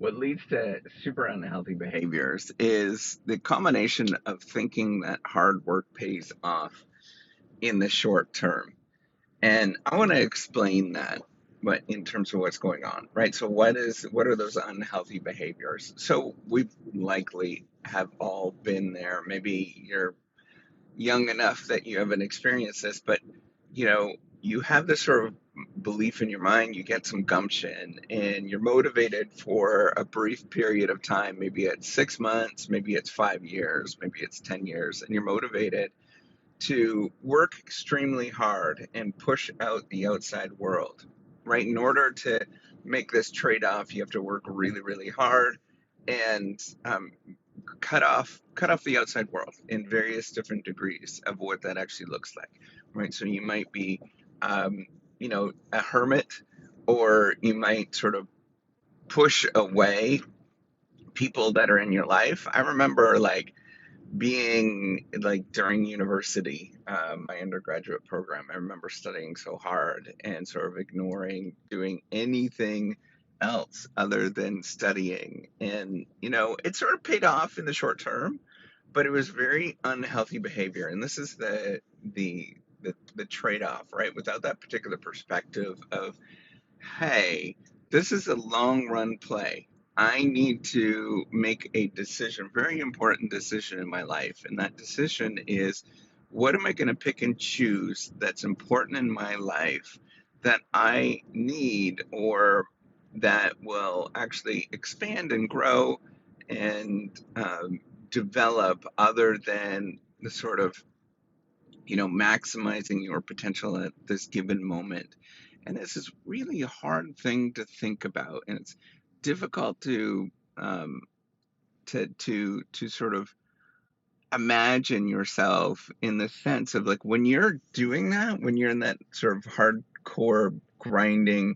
what leads to super unhealthy behaviors is the combination of thinking that hard work pays off in the short term. And I want to explain that, but in terms of what's going on, right? So what are those unhealthy behaviors? So we likely have all been there. Maybe you're young enough that you haven't experienced this, but you know, you have this sort of belief in your mind, you get some gumption, and you're motivated for a brief period of time. Maybe it's 6 months, maybe it's 5 years, maybe it's 10 years, and you're motivated to work extremely hard and push out the outside world, right? In order to make this trade off, you have to work really, really hard and cut off the outside world in various different degrees of what that actually looks like, right? So you might be, um, a hermit, or you might sort of push away people that are in your life. I remember like being like during university, my undergraduate program, I remember studying so hard and sort of ignoring doing anything else other than studying. And, it sort of paid off in the short term, but it was very unhealthy behavior. And this is the trade-off, right? Without that particular perspective of, hey, this is a long run play. I need to make a decision, very important decision in my life. And that decision is, what am I going to pick and choose that's important in my life that I need, or that will actually expand and grow and develop, other than the sort of, maximizing your potential at this given moment. And this is really a hard thing to think about, and it's difficult um, to sort of imagine yourself in the sense of like when you're doing that, when you're in that sort of hardcore grinding,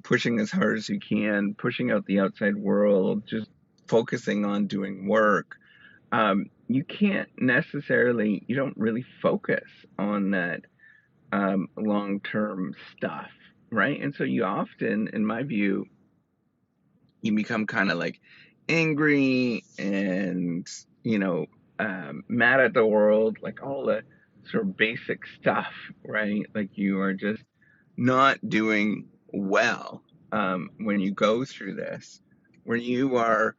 pushing as hard as you can, pushing out the outside world, just focusing on doing work. You don't really focus on that long term stuff, right? And so you often, in my view, you become kind of like angry and, mad at the world, like all the sort of basic stuff, right? Like you are just not doing well when you go through this, when you are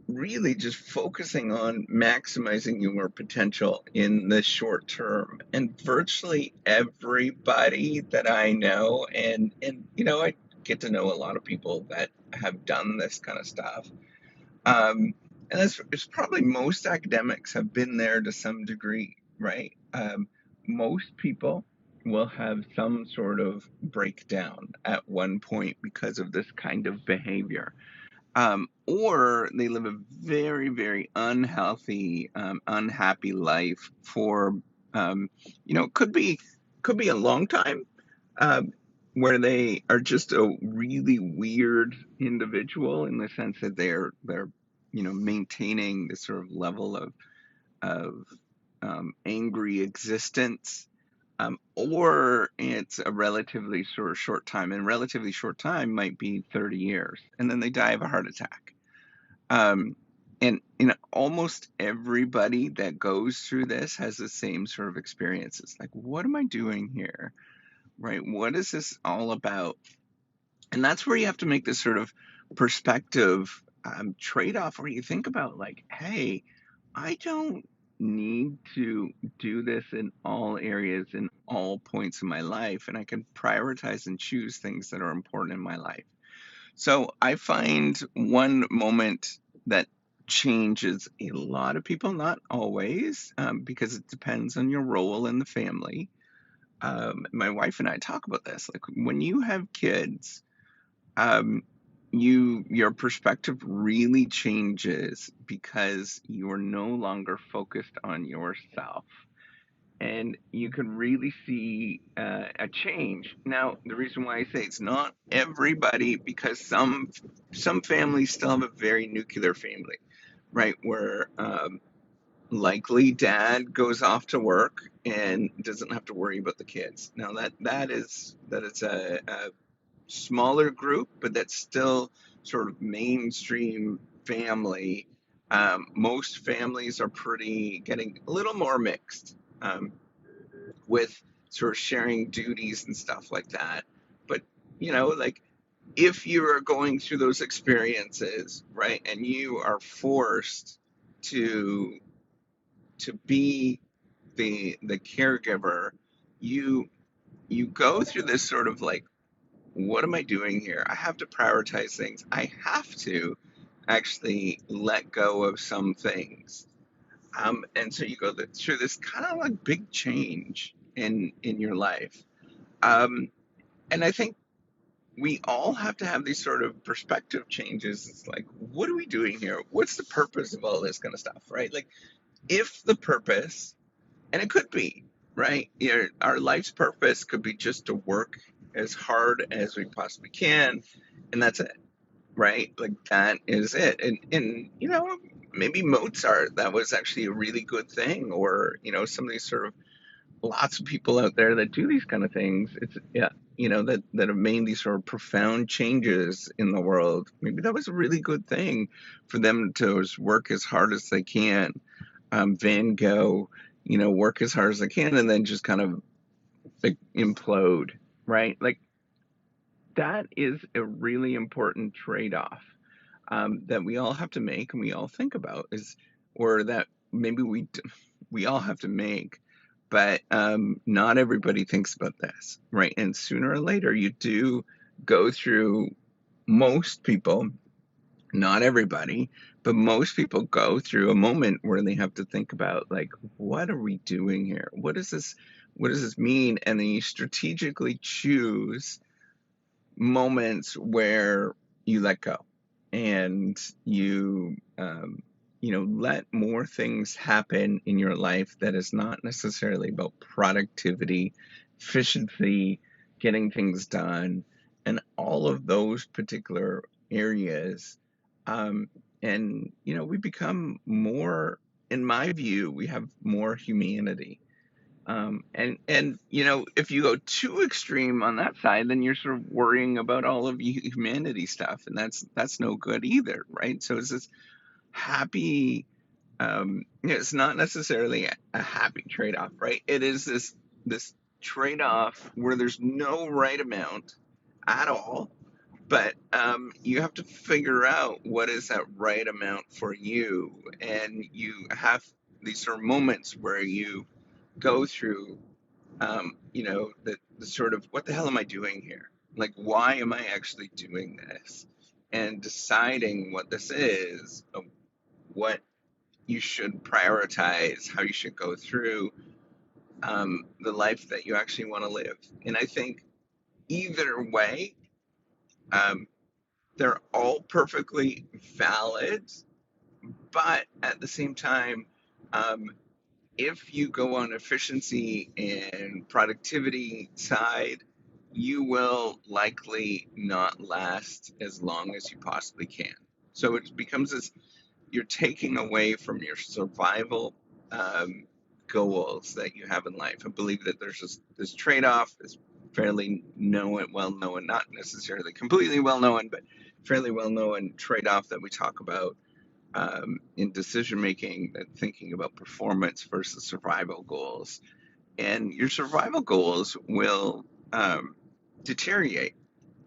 really just focusing on maximizing your potential in the short term. And virtually everybody that I know, and I get to know a lot of people that have done this kind of stuff. And it's probably most academics have been there to some degree, right? Most people will have some sort of breakdown at one point because of this kind of behavior, or they live a very, very unhealthy, unhappy life for, could be a long time, um, where they are just a really weird individual in the sense that they're maintaining this sort of level of angry existence, or it's a relatively sort of short time, and relatively short time might be 30 years, and then they die of a heart attack. Um, and almost everybody that goes through this has the same sort of experiences. Like, what am I doing here? Right? What is this all about? And that's where you have to make this sort of perspective trade-off, where you think about like, hey, I don't need to do this in all areas, in all points of my life, and I can prioritize and choose things that are important in my life. So I find one moment that changes a lot of people, not always, because it depends on your role in the family. My wife and I talk about this. Like when you have kids, um, your perspective really changes because you are no longer focused on yourself, and you can really see a change. Now, the reason why I say it's not everybody, because some families still have a very nuclear family, right? Where likely dad goes off to work and doesn't have to worry about the kids. Now that is smaller group, but that's still sort of mainstream family. Most families are pretty getting a little more mixed, with sort of sharing duties and stuff like that. But like, if you are going through those experiences, right, and you are forced to be the caregiver, you you go through this sort of like, what am I doing here? I have to prioritize things. I have to actually let go of some things. And so you go through this kind of like big change in your life. Um, and I think we all have to have these sort of perspective changes. It's like, what are we doing here? What's the purpose of all this kind of stuff, right? Like, if the purpose, and it could be, right? Our life's purpose could be just to work as hard as we possibly can, and that's it, right? Like, that is it. And maybe Mozart, that was actually a really good thing, or some of these sort of, lots of people out there that do these kind of things. It's, yeah, that have made these sort of profound changes in the world. Maybe that was a really good thing for them to work as hard as they can. Van Gogh, work as hard as they can, and then just kind of like implode, right? Like, that is a really important trade-off, that we all have to make and we all think about, is, or that maybe we all have to make, but not everybody thinks about this, right? And sooner or later, you do go through, most people, not everybody, but most people go through a moment where they have to think about, like, what are we doing here? What does this mean? And then you strategically choose moments where you let go, and let more things happen in your life that is not necessarily about productivity, efficiency, getting things done, and all of those particular areas. um, and we become more, in my view, we have more humanity. And if you go too extreme on that side, then you're sort of worrying about all of humanity stuff, and that's no good either, right? So it's this happy, it's not necessarily a happy trade-off, right? It is this trade-off where there's no right amount at all, but you have to figure out what is that right amount for you, and you have these sort of moments where you go through, the sort of, what the hell am I doing here? Like, why am I actually doing this? And deciding what this is, what you should prioritize, how you should go through, the life that you actually want to live. And I think either way, um, they're all perfectly valid, but at the same time, um, if you go on efficiency and productivity side, you will likely not last as long as you possibly can. So it becomes this, you're taking away from your survival, goals that you have in life. I believe that there's this trade-off, this fairly well known, not necessarily completely well known, but fairly well known trade-off that we talk about, in decision making, thinking about performance versus survival goals. And your survival goals will, deteriorate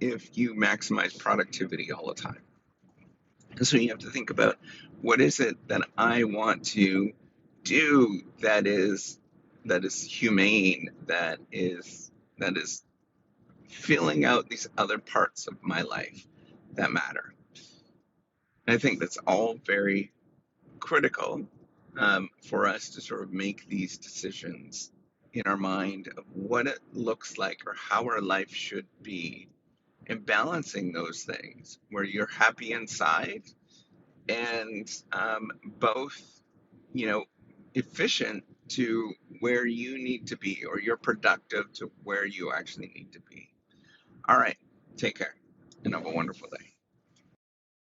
if you maximize productivity all the time. And so you have to think about, what is it that I want to do that is humane, that is filling out these other parts of my life that matter. And I think that's all very critical, for us to sort of make these decisions in our mind of what it looks like or how our life should be, and balancing those things where you're happy inside, and both, you know, efficient to where you need to be, or you're productive to where you actually need to be. All right, take care and have a wonderful day.